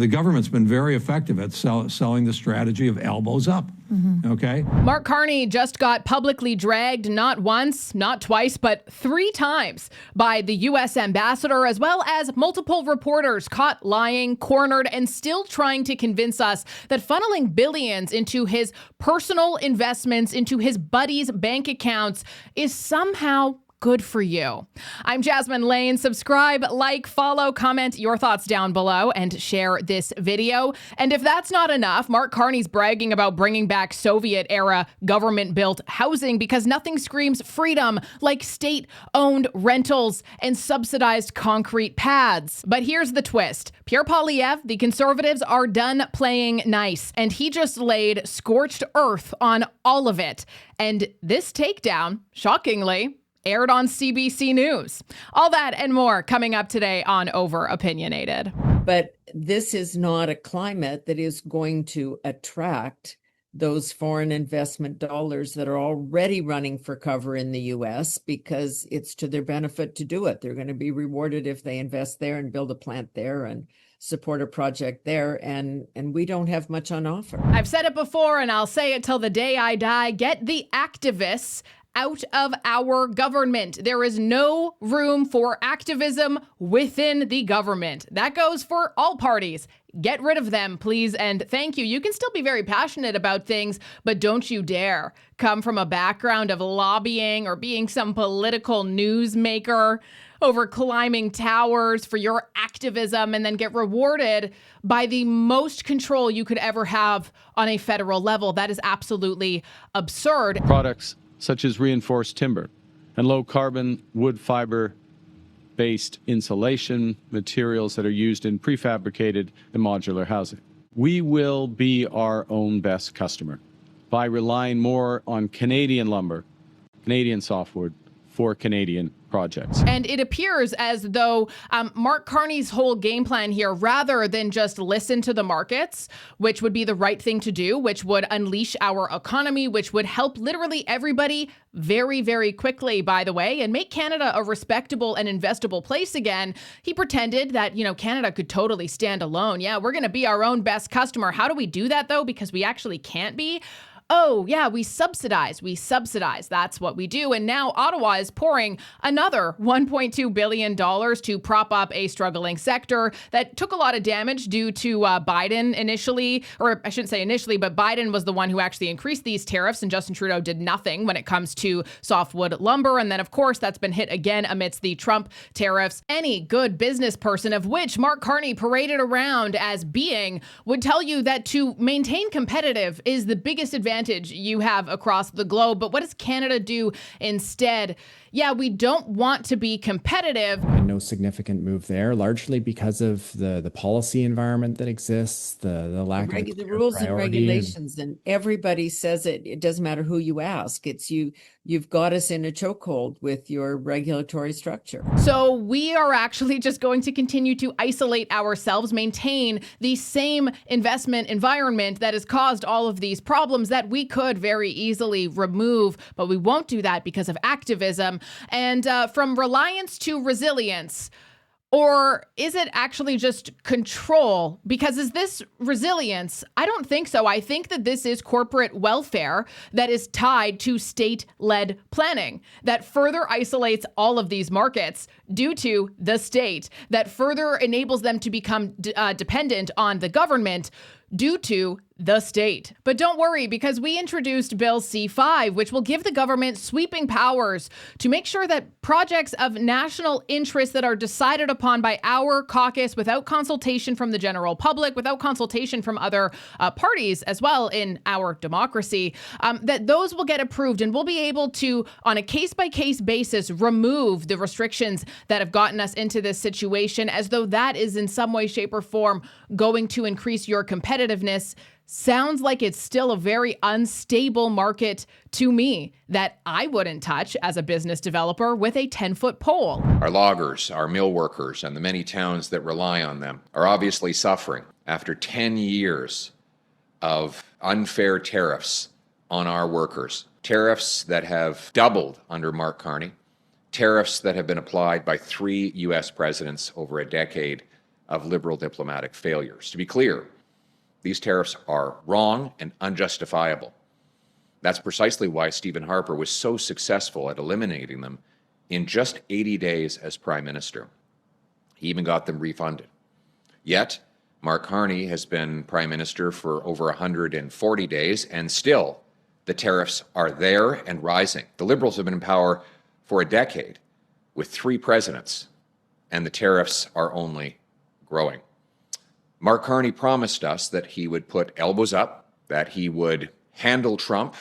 The government's been very effective at selling the strategy of elbows up, okay? Mark Carney just got publicly dragged not once, not twice, but 3 times by the U.S. ambassador, as well as multiple reporters caught lying, cornered, and still trying to convince us that funneling billions into his personal investments, into his buddies' bank accounts, is somehow good for you. I'm Jasmine Lane. Subscribe, like, follow, comment your thoughts down below, and share this video. And if that's not enough, Mark Carney's bragging about bringing back Soviet-era government-built housing because nothing screams freedom like state-owned rentals and subsidized concrete pads. But here's the twist. Pierre Poilievre, the Conservatives are done playing nice, and he just laid scorched earth on all of it. And this takedown, shockingly, aired on CBC News. All that and more coming up today on Over Opinionated. But this is not a climate that is going to attract those foreign investment dollars that are already running for cover in the U.S. because it's to their benefit to do it. They're going to be rewarded if they invest there and build a plant there and support a project there, and we don't have much on offer. I've said it before, and I'll say it till the day I die. Get the activists out of our government. There is no room for activism within the government. That goes for all parties. Get rid of them, please, and thank you. You can still be very passionate about things, but don't you dare come from a background of lobbying or being some political newsmaker over climbing towers for your activism and then get rewarded by the most control you could ever have on a federal level. That is absolutely absurd. Products such as reinforced timber and low-carbon wood fiber-based insulation materials that are used in prefabricated and modular housing. We will be our own best customer by relying more on Canadian lumber, Canadian softwood for Canadian projects. And it appears as though Mark Carney's whole game plan here, rather than just listen to the markets, which would be the right thing to do, which would unleash our economy, which would help literally everybody very, very quickly, by the way, and make Canada a respectable and investable place again. He pretended that, Canada could totally stand alone. Yeah, we're going to be our own best customer. How do we do that, though? Because we actually can't be. Oh, yeah, we subsidize. That's what we do. And now Ottawa is pouring another $1.2 billion to prop up a struggling sector that took a lot of damage due to Biden initially, or I shouldn't say initially, but Biden was the one who actually increased these tariffs, and Justin Trudeau did nothing when it comes to softwood lumber. And then, of course, that's been hit again amidst the Trump tariffs. Any good business person, of which Mark Carney paraded around as being, would tell you that to maintain competitive is the biggest advantage you have across the globe. But what does Canada do instead? Yeah, we don't want to be competitive. And no significant move there, largely because of the policy environment that exists, the lack of the rules and regulations, and everybody says it. It doesn't matter who you ask. It's you've got us in a chokehold with your regulatory structure. So we are actually just going to continue to isolate ourselves, maintain the same investment environment that has caused all of these problems that we could very easily remove, but we won't do that because of activism. And from reliance to resilience, or is it actually just control? Because is this resilience? I don't think so. I think that this is corporate welfare that is tied to state-led planning that further isolates all of these markets due to the state, that further enables them to become dependent on the government due to the state. But don't worry, because we introduced Bill C-5, which will give the government sweeping powers to make sure that projects of national interest that are decided upon by our caucus without consultation from the general public, without consultation from other parties as well in our democracy, that those will get approved, and we'll be able to, on a case-by-case basis, remove the restrictions that have gotten us into this situation, as though that is in some way, shape, or form going to increase your competitiveness. Sounds like it's still a very unstable market to me that I wouldn't touch as a business developer with a 10-foot pole. Our loggers, our mill workers, and the many towns that rely on them are obviously suffering after 10 years of unfair tariffs on our workers. Tariffs that have doubled under Mark Carney, tariffs that have been applied by 3 U.S. presidents over a decade of Liberal diplomatic failures. To be clear, these tariffs are wrong and unjustifiable. That's precisely why Stephen Harper was so successful at eliminating them in just 80 days as Prime Minister. He even got them refunded. Yet, Mark Carney has been Prime Minister for over 140 days, and still the tariffs are there and rising. The Liberals have been in power for a decade with 3 presidents, and the tariffs are only growing. Mark Carney promised us that he would put elbows up, that he would handle Trump,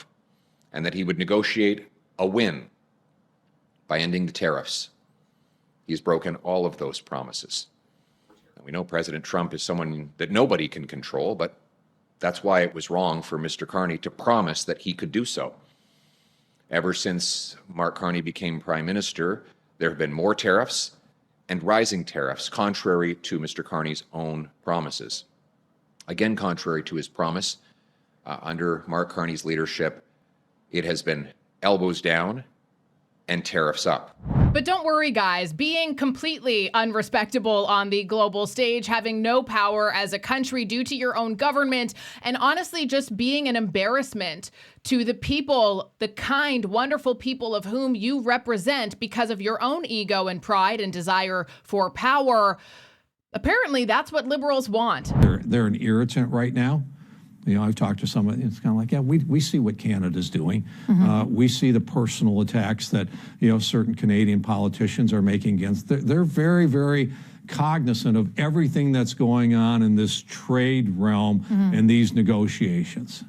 and that he would negotiate a win by ending the tariffs. He's broken all of those promises. And we know President Trump is someone that nobody can control, but that's why it was wrong for Mr. Carney to promise that he could do so. Ever since Mark Carney became Prime Minister, there have been more tariffs and rising tariffs, contrary to Mr. Carney's own promises. Again, contrary to his promise, under Mark Carney's leadership, it has been elbows down and tariffs up. But don't worry, guys. Being completely unrespectable on the global stage, having no power as a country due to your own government, and honestly just being an embarrassment to the people, the kind, wonderful people of whom you represent because of your own ego and pride and desire for power. Apparently, that's what Liberals want. They're an irritant right now. You know, I've talked to somebody, it's kind of like, yeah, we see what Canada's doing. We see the personal attacks that, you know, certain Canadian politicians are making against. They're very, very cognizant of everything that's going on in this trade realm and these negotiations.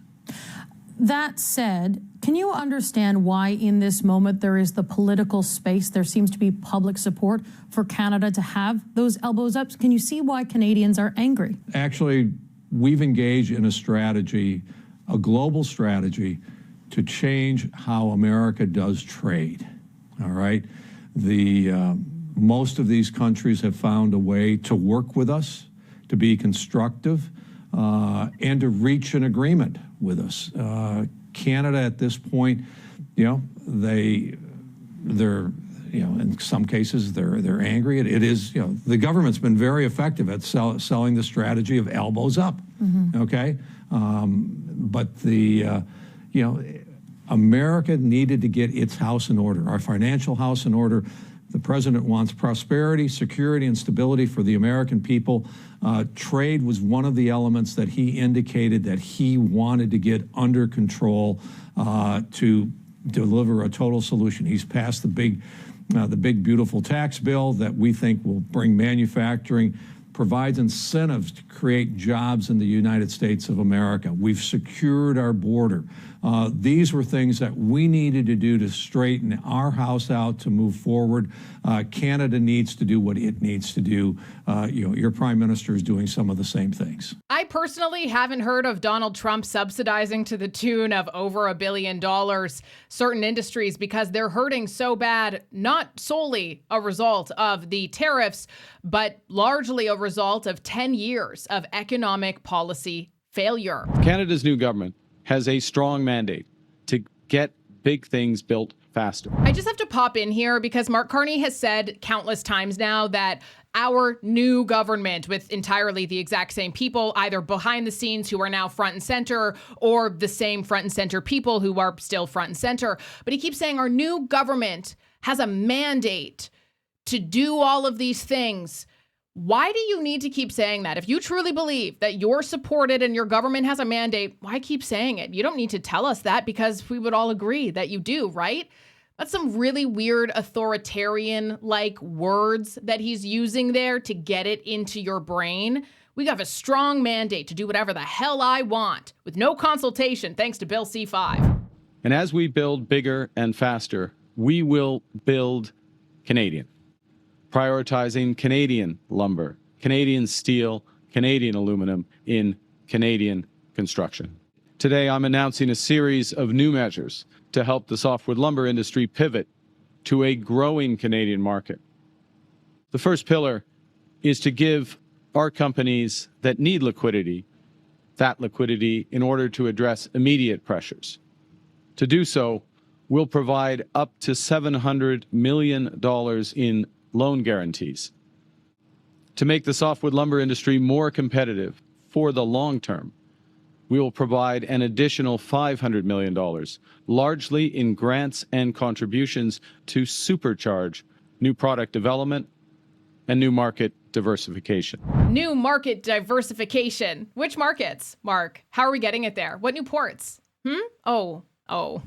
That said, can you understand why in this moment there is the political space, there seems to be public support for Canada to have those elbows up? Can you see why Canadians are angry? Actually, we've engaged in a strategy, a global strategy, to change how America does trade, all right? Most of these countries have found a way to work with us, to be constructive, and to reach an agreement with us. Canada at this point, you know, they're you know, in some cases they're angry. It is, you know, the government's been very effective at selling the strategy of elbows up. Okay, but you know, America needed to get its house in order, our financial house in order. The president wants prosperity, security, and stability for the American people. Trade was one of the elements that he indicated that he wanted to get under control to deliver a total solution. He's passed the big, beautiful tax bill that we think will bring manufacturing, provides incentives to create jobs in the United States of America. We've secured our border. These were things that we needed to do to straighten our house out to move forward. Canada needs to do what it needs to do. You know, your prime minister is doing some of the same things. I personally haven't heard of Donald Trump subsidizing to the tune of over $1 billion certain industries because they're hurting so bad, not solely a result of the tariffs, but largely a result of 10 years of economic policy failure. Canada's new government has a strong mandate to get big things built faster. I just have to pop in here because Mark Carney has said countless times now that our new government, with entirely the exact same people, either behind the scenes who are now front and center, or the same front and center people who are still front and center. But he keeps saying our new government has a mandate to do all of these things. Why do you need to keep saying that? If you truly believe that you're supported and your government has a mandate, why keep saying it? You don't need to tell us that because we would all agree that you do, right? That's some really weird authoritarian-like words that he's using there to get it into your brain. We have a strong mandate to do whatever the hell I want with no consultation, thanks to Bill C-5. And as we build bigger and faster, we will build Canadian, prioritizing Canadian lumber, Canadian steel, Canadian aluminum in Canadian construction. Today, I'm announcing a series of new measures to help the softwood lumber industry pivot to a growing Canadian market. The first pillar is to give our companies that need liquidity, that liquidity in order to address immediate pressures. To do so, we'll provide up to $700 million in loan guarantees To make the softwood lumber industry more competitive for the long term, we will provide an additional $500 million, largely in grants and contributions to supercharge new product development and new market diversification. New market diversification. Which markets, Mark? How are we getting it there? What new ports? Oh,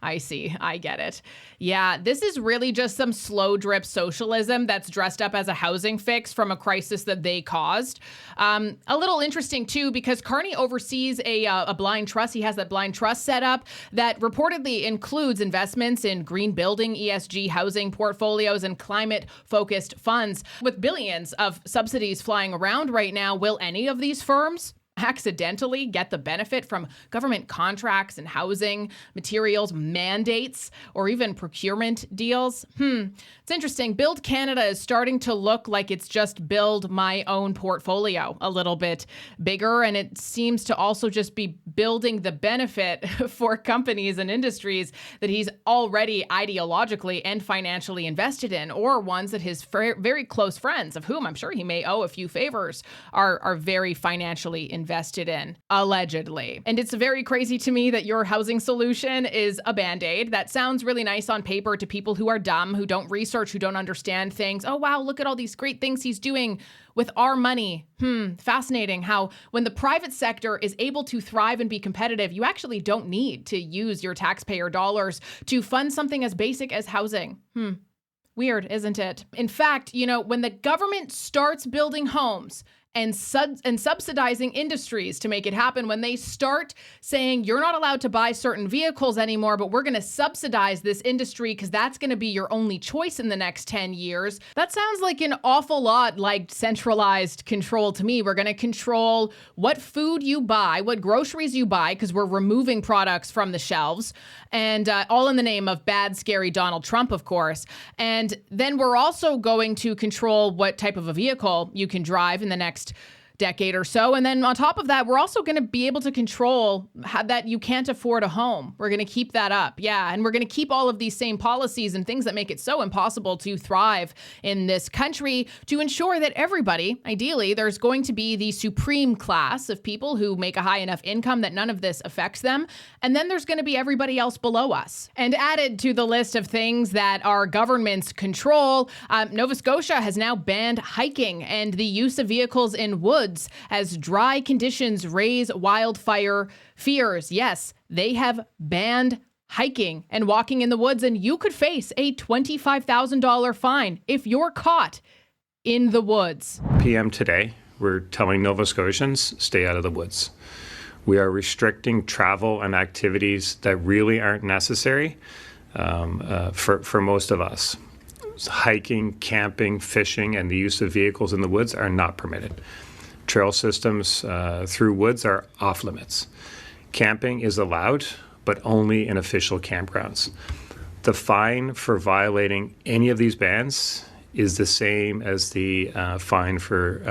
I see. I get it. Yeah, this is really just some slow drip socialism that's dressed up as a housing fix from a crisis that they caused. A little interesting, too, because Carney oversees a blind trust. He has that blind trust set up that reportedly includes investments in green building, ESG housing portfolios, and climate-focused funds. With billions of subsidies flying around right now, will any of these firms accidentally get the benefit from government contracts and housing, materials, mandates, or even procurement deals? It's interesting. Build Canada is starting to look like it's just build my own portfolio a little bit bigger, and it seems to also just be building the benefit for companies and industries that he's already ideologically and financially invested in, or ones that his very close friends, of whom I'm sure he may owe a few favors, are very financially invested in, allegedly. And it's very crazy to me that your housing solution is a Band-Aid. That sounds really nice on paper to people who are dumb, who don't research, who don't understand things. Oh, wow, look at all these great things he's doing with our money. Fascinating how when the private sector is able to thrive and be competitive, you actually don't need to use your taxpayer dollars to fund something as basic as housing. Weird, isn't it? In fact, when the government starts building homes and subsidizing industries to make it happen, when they start saying you're not allowed to buy certain vehicles anymore, but we're going to subsidize this industry because that's going to be your only choice in the next 10 years, that sounds like an awful lot like centralized control to me. We're going to control what food you buy, what groceries you buy, because we're removing products from the shelves, and all in the name of bad, scary Donald Trump, of course. And then we're also going to control what type of a vehicle you can drive in the next decade or so. And then on top of that, we're also going to be able to control that you can't afford a home. We're going to keep that up. Yeah. And we're going to keep all of these same policies and things that make it so impossible to thrive in this country to ensure that everybody, ideally, there's going to be the supreme class of people who make a high enough income that none of this affects them. And then there's going to be everybody else below us. And added to the list of things that our governments control, Nova Scotia has now banned hiking and the use of vehicles in woods as dry conditions raise wildfire fears. Yes, they have banned hiking and walking in the woods, and you could face a $25,000 fine if you're caught in the woods. PM today, we're telling Nova Scotians, stay out of the woods. We are restricting travel and activities that really aren't necessary for most of us. Hiking, camping, fishing, and the use of vehicles in the woods are not permitted. Trail systems through woods are off limits. Camping is allowed, but only in official campgrounds. The fine for violating any of these bans is the same as the fine for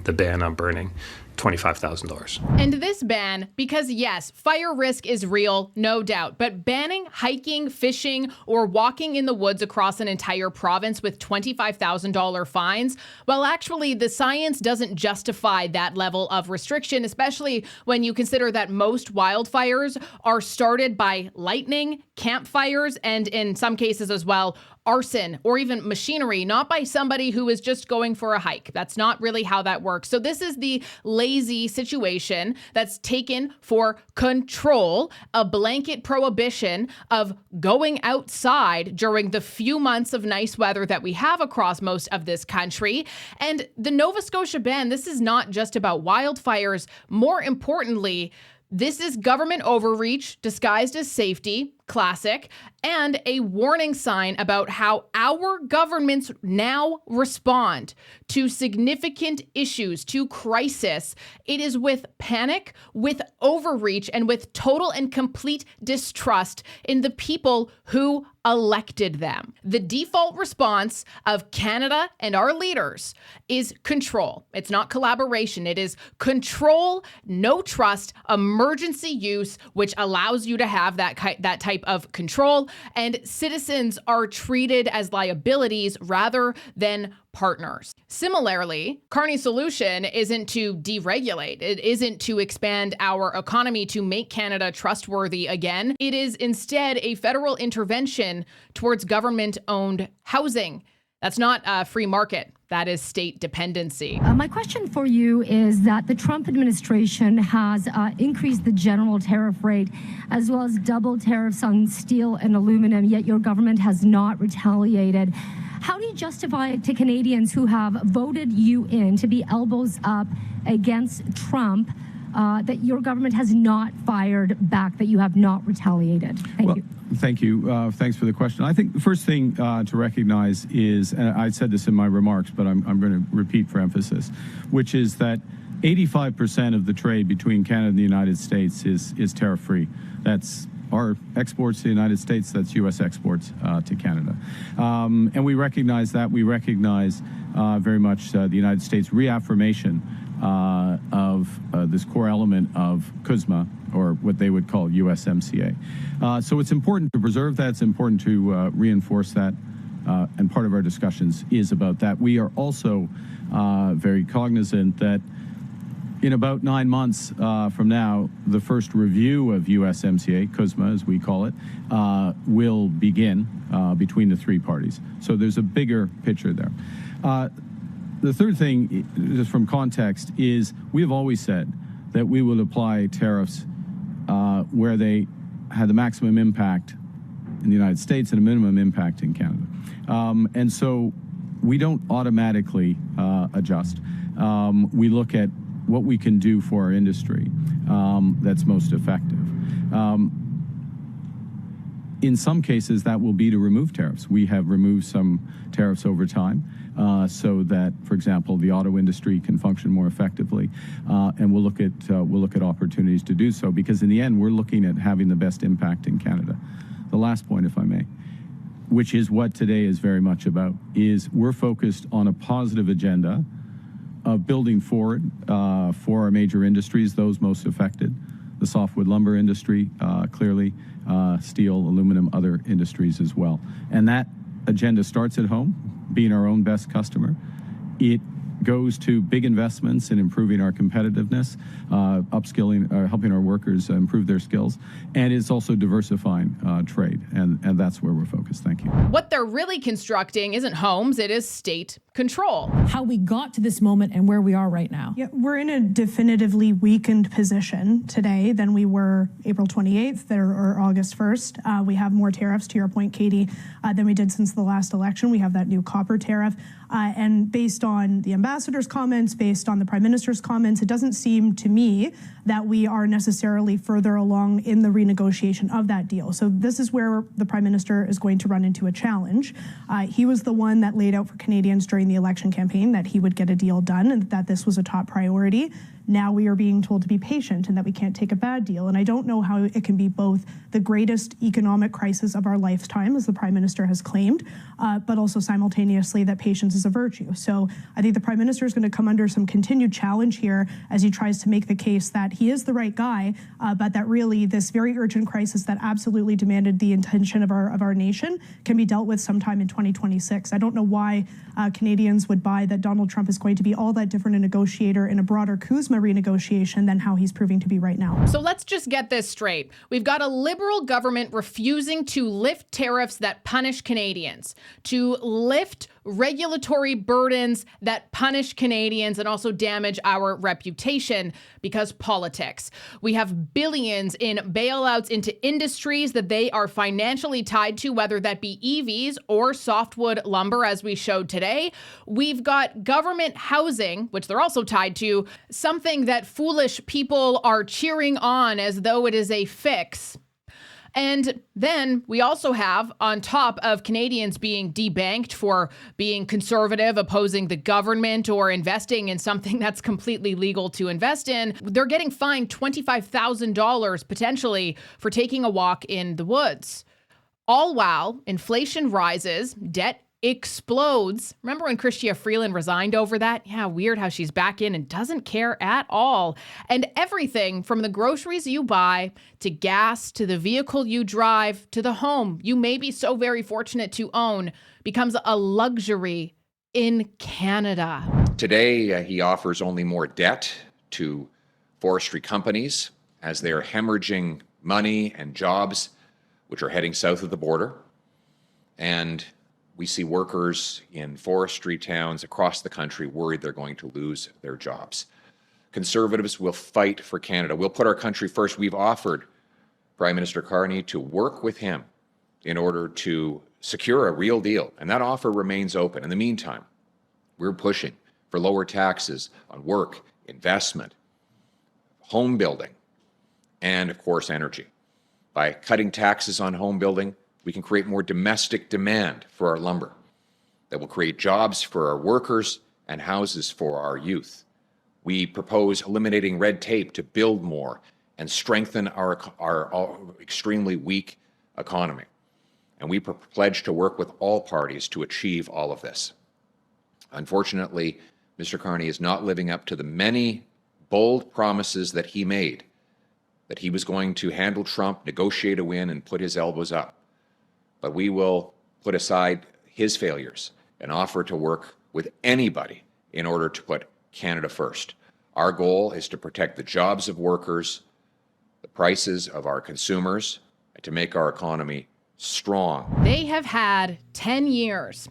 the ban on burning. $25,000. And this ban, because yes, fire risk is real, no doubt, but banning hiking, fishing, or walking in the woods across an entire province with $25,000 fines, well, actually, the science doesn't justify that level of restriction, especially when you consider that most wildfires are started by lightning, campfires, and in some cases as well, arson or even machinery, not by somebody who is just going for a hike. That's not really how that works. So this is the lazy situation that's taken for control, a blanket prohibition of going outside during the few months of nice weather that we have across most of this country. And the Nova Scotia ban, this is not just about wildfires. More importantly, this is government overreach disguised as safety, classic, and a warning sign about how our governments now respond to significant issues, to crisis. It is with panic, with overreach, and with total and complete distrust in the people who elected them. The default response of Canada and our leaders is control. It's not collaboration. It is control, no trust, emergency use, which allows you to have that type type of control, and citizens are treated as liabilities rather than partners. Similarly, Carney's solution isn't to deregulate. It isn't to expand our economy to make Canada trustworthy again. It is instead a federal intervention towards government-owned housing. That's not a free market. That is state dependency. My question for you is that the Trump administration has increased the general tariff rate as well as double tariffs on steel and aluminum, yet your government has not retaliated. How do you justify to Canadians who have voted you in to be elbows up against Trump that your government has not fired back, that you have not retaliated? Thank you. Thank you. Thanks for the question. I think the first thing to recognize is, and I said this in my remarks, but I'm going to repeat for emphasis, which is that 85% of the trade between Canada and the United States is tariff-free. That's our exports to the United States, that's U.S. exports to Canada. And we recognize that. We recognize very much the United States reaffirmation of this core element of CUSMA, or what they would call USMCA. So it's important to preserve that. It's important to reinforce that. And part of our discussions is about that. We are also very cognizant that in about 9 months from now, the first review of USMCA, CUSMA as we call it, will begin between the three parties. So there's a bigger picture there. The third thing, just from context, is we have always said that we will apply tariffs where they had the maximum impact in the United States and a minimum impact in Canada. And so we don't automatically adjust. We look at what we can do for our industry that's most effective. In some cases, that will be to remove tariffs. We have removed some tariffs over time so that, for example, the auto industry can function more effectively. And we'll look at opportunities to do so, because in the end, we're looking at having the best impact in Canada. The last point, if I may, which is what today is very much about, is we're focused on a positive agenda of building forward for our major industries, those most affected, the softwood lumber industry, clearly, steel, aluminum, other industries as well. And that agenda starts at home, being our own best customer. It goes to big investments in improving our competitiveness, upskilling, helping our workers improve their skills, and it's also diversifying trade, and that's where we're focused. Thank you. What they're really constructing isn't homes, it is state control. How we got to this moment and where we are right now. Yeah, we're in a definitively weakened position today than we were April 28th or August 1st. We have more tariffs, to your point, Katie, than we did since the last election. We have that new copper tariff. And based on the ambassador's comments, based on the prime minister's comments, it doesn't seem to me that we are necessarily further along in the renegotiation of that deal. So this is where the prime minister is going to run into a challenge. He was the one that laid out for Canadians during the election campaign that he would get a deal done and that this was a top priority. Now we are being told to be patient and that we can't take a bad deal. And I don't know how it can be both the greatest economic crisis of our lifetime, as the prime minister has claimed, but also simultaneously that patience is a virtue. So I think the prime minister is going to come under some continued challenge here as he tries to make the case that he is the right guy, but that really this very urgent crisis that absolutely demanded the attention of our nation can be dealt with sometime in 2026. I don't know why Canadians would buy that Donald Trump is going to be all that different a negotiator in a broader CUSMA renegotiation than how he's proving to be right now. So let's just get this straight. We've got a Liberal government refusing to lift tariffs that punish Canadians, to lift regulatory burdens that punish Canadians and also damage our reputation because politics. We have billions in bailouts into industries that they are financially tied to, whether that be EVs or softwood lumber, as we showed today. We've got government housing, which they're also tied to, something that foolish people are cheering on as though it is a fix. And then we also have, on top of Canadians being debanked for being conservative, opposing the government, or investing in something that's completely legal to invest in, they're getting fined $25,000 potentially for taking a walk in the woods. All while inflation rises, debt explodes. Remember when Chrystia Freeland resigned over that? Yeah, weird how she's back in and doesn't care at all. And everything from the groceries you buy to gas to the vehicle you drive to the home you may be so very fortunate to own becomes a luxury in Canada. Today, he offers only more debt to forestry companies as they're hemorrhaging money and jobs, which are heading south of the border. And we see workers in forestry towns across the country worried they're going to lose their jobs. Conservatives will fight for Canada. We'll put our country first. We've offered Prime Minister Carney to work with him in order to secure a real deal, and that offer remains open. In the meantime, we're pushing for lower taxes on work, investment, home building, and of course, energy. By cutting taxes on home building, we can create more domestic demand for our lumber that will create jobs for our workers and houses for our youth. We propose eliminating red tape to build more and strengthen our extremely weak economy. And we pledge to work with all parties to achieve all of this. Unfortunately, Mr. Carney is not living up to the many bold promises that he made, that he was going to handle Trump, negotiate a win, and put his elbows up. But we will put aside his failures and offer to work with anybody in order to put Canada first. Our goal is to protect the jobs of workers, the prices of our consumers, and to make our economy strong. They have had 10 years,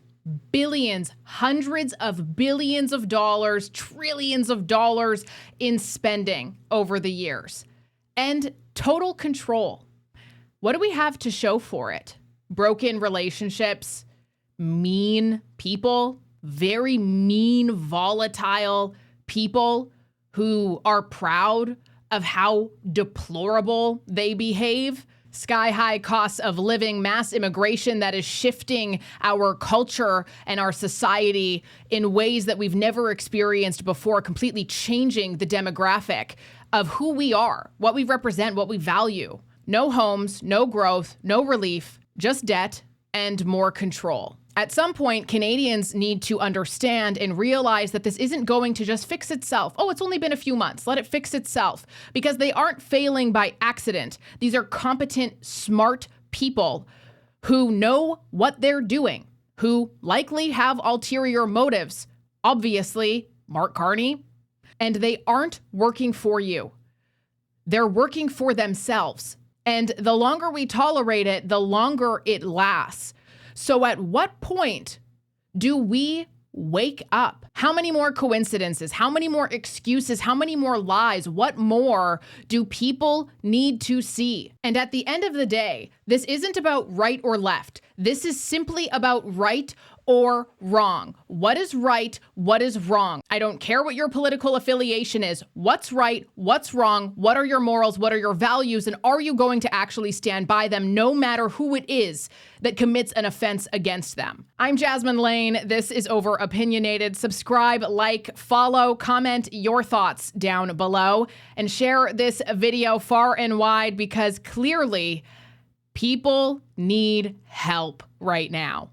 billions, hundreds of billions of dollars, trillions of dollars in spending over the years, and total control. What do we have to show for it? Broken relationships, mean people, very mean, volatile people who are proud of how deplorable they behave, sky-high costs of living, mass immigration that is shifting our culture and our society in ways that we've never experienced before, completely changing the demographic of who we are, what we represent, what we value. No homes, no growth, no relief, just debt and more control. At some point, Canadians need to understand and realize that this isn't going to just fix itself. Oh, it's only been a few months. Let it fix itself. Because they aren't failing by accident. These are competent, smart people who know what they're doing, who likely have ulterior motives. Obviously, Mark Carney. And they aren't working for you. They're working for themselves. And the longer we tolerate it, the longer it lasts. So at what point do we wake up? How many more coincidences? How many more excuses? How many more lies? What more do people need to see? And at the end of the day, this isn't about right or left. This is simply about right or wrong. What is right? What is wrong? I don't care what your political affiliation is. What's right? What's wrong? What are your morals? What are your values? And are you going to actually stand by them no matter who it is that commits an offense against them? I'm Jasmine Lane. This is Over Opinionated. Subscribe, like, follow, comment your thoughts down below, and share this video far and wide because clearly people need help right now.